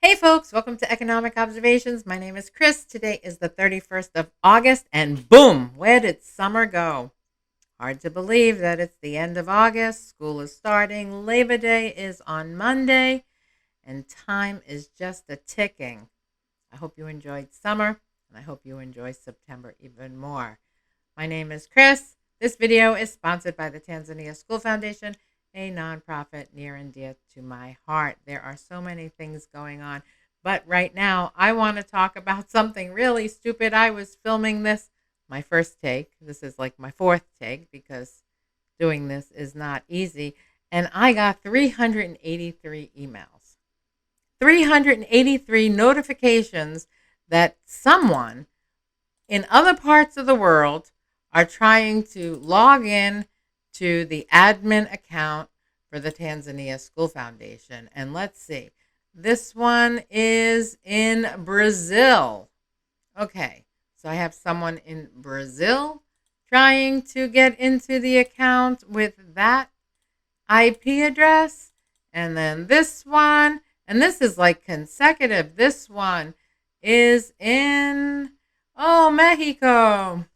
Hey folks, welcome to Economic Observations. My name is Chris. Today is the 31st of August, and boom, where did summer go? Hard to believe that it's the end of August. School is starting. Labor Day is on Monday, and time is just a ticking. I hope you enjoyed summer, and I hope you enjoy September even more. My name is Chris. This video is sponsored by the Tanzania School Fdn, a nonprofit near and dear to my heart. There are so many things going on, but right now I want to talk about something really stupid. I was filming this, my first take. This is like my fourth take because doing this is not easy. And I got 383 emails, 383 notifications that someone in other parts of the world are trying to log in to the admin account for the Tanzania School Fdn. And let's see, this one is in Brazil. Okay, so I have someone in Brazil trying to get into the account with that IP address. And then this one, and this is like consecutive. This one is in, Mexico.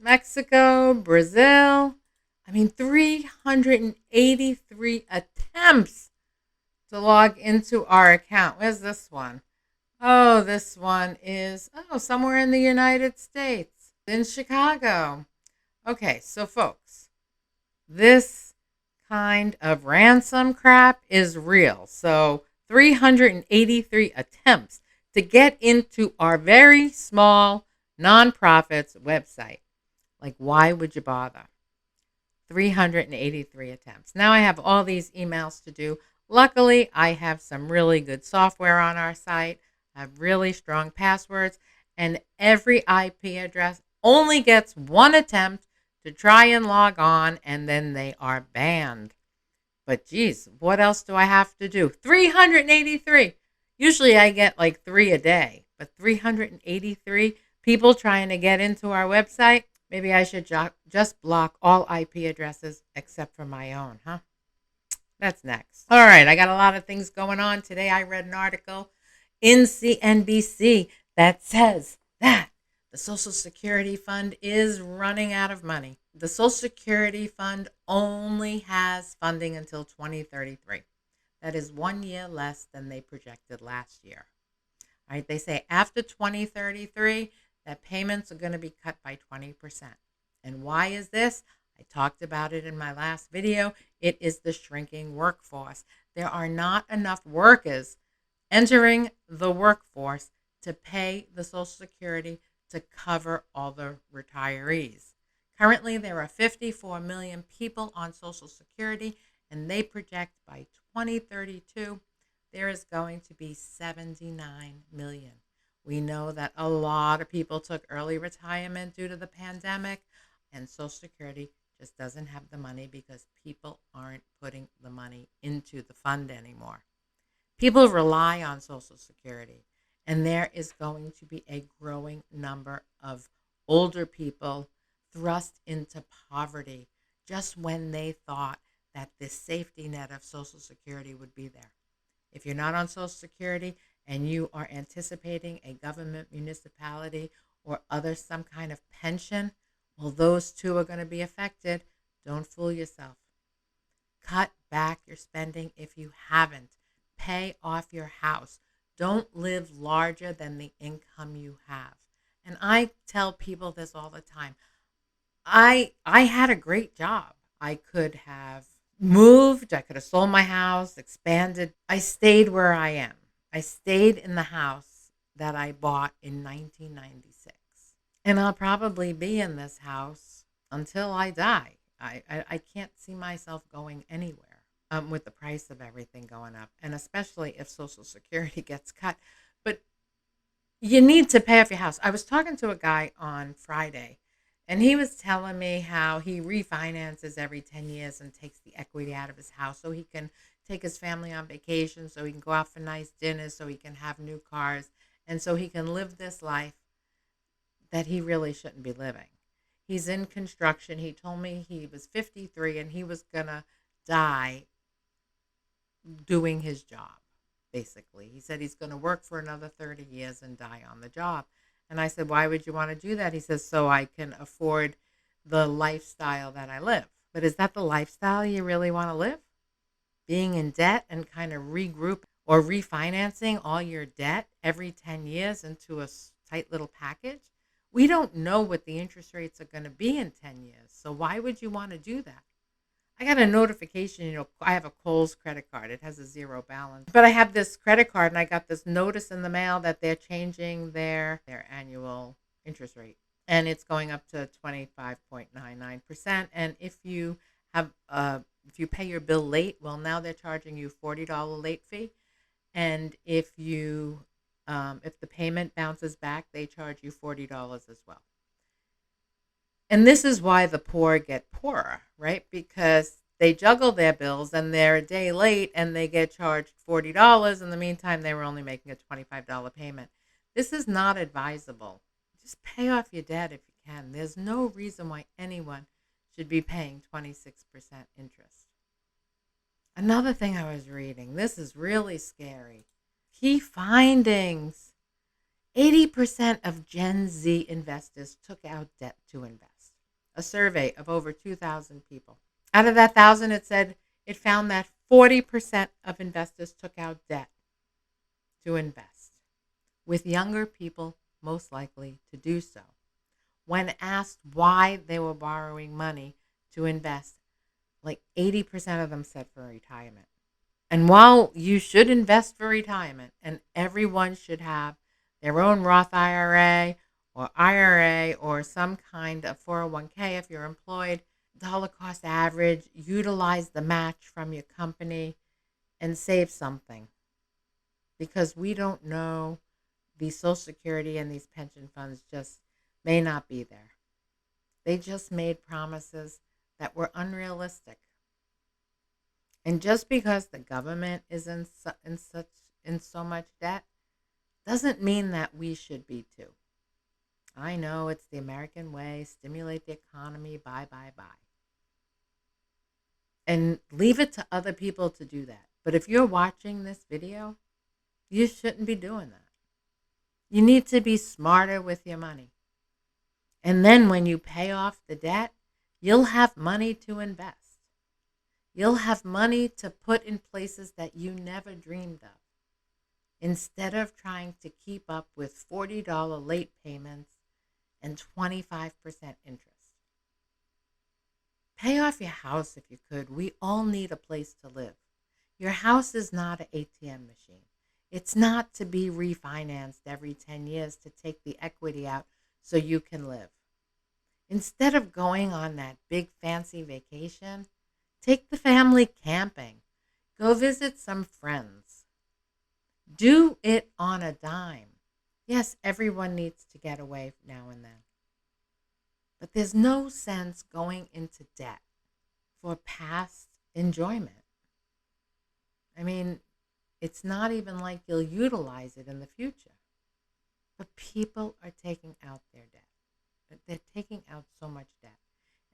Mexico, Brazil. 383 attempts to log into our account. Where's this one? Oh, this one is, somewhere in the United States, in Chicago. Okay, so folks, this kind of ransom crap is real. So 383 attempts to get into our very small nonprofit's website. Like, why would you bother? 383 attempts. Now I have all these emails to do. Luckily, I have some really good software on our site. I have really strong passwords, and every IP address only gets one attempt to try and log on, and then they are banned. But geez, what else do I have to do? 383. Usually I get like 3 a day, but 383 people trying to get into our website. Maybe I should just block all IP addresses except for my own, huh? That's next. All right, I got a lot of things going on. Today I read an article in CNBC that says that the Social Security Fund is running out of money. The Social Security Fund only has funding until 2033. That is 1 year less than they projected last year. All right, they say after 2033, that payments are going to be cut by 20%. And why is this? I talked about it in my last video. It is the shrinking workforce. There are not enough workers entering the workforce to pay the Social Security to cover all the retirees. Currently, there are 54 million people on Social Security, and they project by 2032 there is going to be 79 million. We know that a lot of people took early retirement due to the pandemic, and Social Security just doesn't have the money because people aren't putting the money into the fund anymore. People rely on Social Security, and there is going to be a growing number of older people thrust into poverty just when they thought that this safety net of Social Security would be there. If you're not on Social Security and you are anticipating a government, municipality, or some kind of pension, well, those two are going to be affected. Don't fool yourself. Cut back your spending if you haven't. Pay off your house. Don't live larger than the income you have. And I tell people this all the time. I had a great job. I could have moved. I could have sold my house, expanded. I stayed where I am. I stayed in the house that I bought in 1996. And I'll probably be in this house until I die. I can't see myself going anywhere with the price of everything going up, and especially if Social Security gets cut. But you need to pay off your house. I was talking to a guy on Friday, and he was telling me how he refinances every 10 years and takes the equity out of his house so he can take his family on vacation, so he can go out for nice dinners, so he can have new cars, and so he can live this life that he really shouldn't be living. He's in construction. He told me he was 53 and he was going to die doing his job. basically. He said he's going to work for another 30 years and die on the job. And I said, why would you want to do that? He says, so I can afford the lifestyle that I live. But is that the lifestyle you really want to live? Being in debt and kind of regroup or refinancing all your debt every 10 years into a tight little package? We don't know what the interest rates are going to be in 10 years. So why would you want to do that? I got a notification, I have a Kohl's credit card. It has a zero balance. But I have this credit card and I got this notice in the mail that they're changing their annual interest rate. And it's going up to 25.99%. And if you pay your bill late, well, now they're charging you $40 late fee. And if the payment bounces back, they charge you $40 as well. And this is why the poor get poorer, right? Because they juggle their bills and they're a day late and they get charged $40. In the meantime, they were only making a $25 payment. This is not advisable. Just pay off your debt if you can. There's no reason why anyone should be paying 26% interest. Another thing I was reading, this is really scary. Key findings. 80% of Gen Z investors took out debt to invest. A survey of over 2,000 people. Out of that 1,000, it found that 40% of investors took out debt to invest, with younger people most likely to do so. When asked why they were borrowing money to invest, like 80% of them said for retirement. And while you should invest for retirement, and everyone should have their own Roth IRA or IRA or some kind of 401k if you're employed, dollar cost average, utilize the match from your company and save something. Because we don't know, these Social Security and these pension funds just may not be there. They just made promises that were unrealistic. And just because the government is in so much debt doesn't mean that we should be too. I know it's the American way, stimulate the economy, buy. And leave it to other people to do that. But if you're watching this video, you shouldn't be doing that. You need to be smarter with your money. And then when you pay off the debt, you'll have money to invest. You'll have money to put in places that you never dreamed of, instead of trying to keep up with $40 late payments and 25% interest. Pay off your house if you could. We all need a place to live. Your house is not an ATM machine. It's not to be refinanced every 10 years to take the equity out so you can live. Instead of going on that big fancy vacation, take the family camping. Go visit some friends. Do it on a dime. Yes, everyone needs to get away now and then. But there's no sense going into debt for past enjoyment. I mean, it's not even like you'll utilize it in the future. But people are taking out their debt. They're taking out so much debt.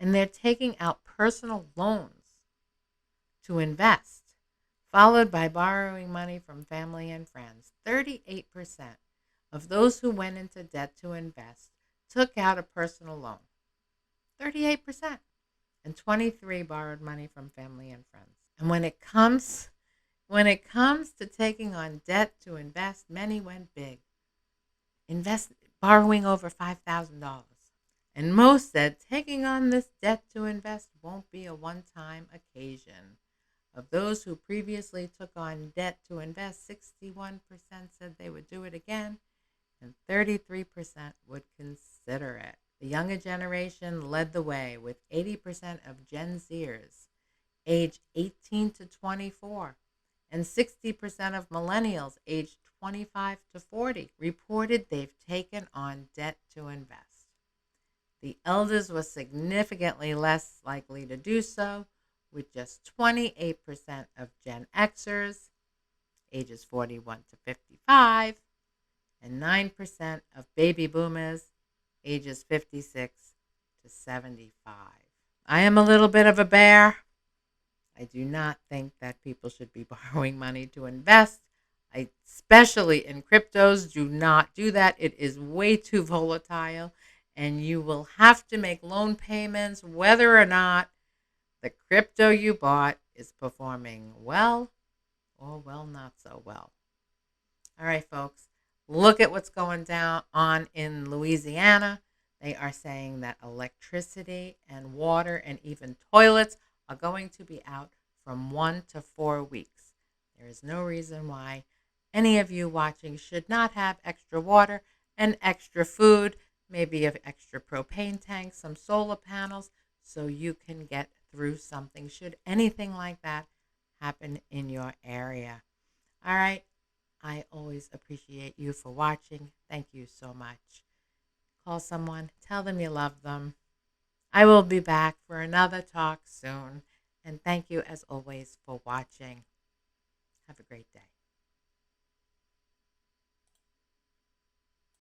And they're taking out personal loans to invest, followed by borrowing money from family and friends. 38% of those who went into debt to invest took out a personal loan. 38%. And 23 borrowed money from family and friends. And when it comes to taking on debt to invest, many went big. Borrowing over $5,000. And most said taking on this debt to invest won't be a one-time occasion. Of those who previously took on debt to invest, 61% said they would do it again, and 33% would consider it. The younger generation led the way with 80% of Gen Zers aged 18 to 24 and 60% of millennials aged 25 to 40 reported they've taken on debt to invest. The elders were significantly less likely to do so, with just 28% of Gen Xers, ages 41 to 55, and 9% of baby boomers, ages 56 to 75. I am a little bit of a bear. I do not think that people should be borrowing money to invest. Especially in cryptos. Do not do that. It is way too volatile, and you will have to make loan payments whether or not the crypto you bought is performing well or well, not so well. All right, folks, look at what's going down on in Louisiana. They are saying that electricity and water and even toilets are going to be out from 1 to 4 weeks. There is no reason why any of you watching should not have extra water and extra food, maybe an extra propane tank, some solar panels, so you can get through something should anything like that happen in your area. All right. I always appreciate you for watching. Thank you so much. Call someone, tell them you love them. I will be back for another talk soon. And thank you, as always, for watching. Have a great day.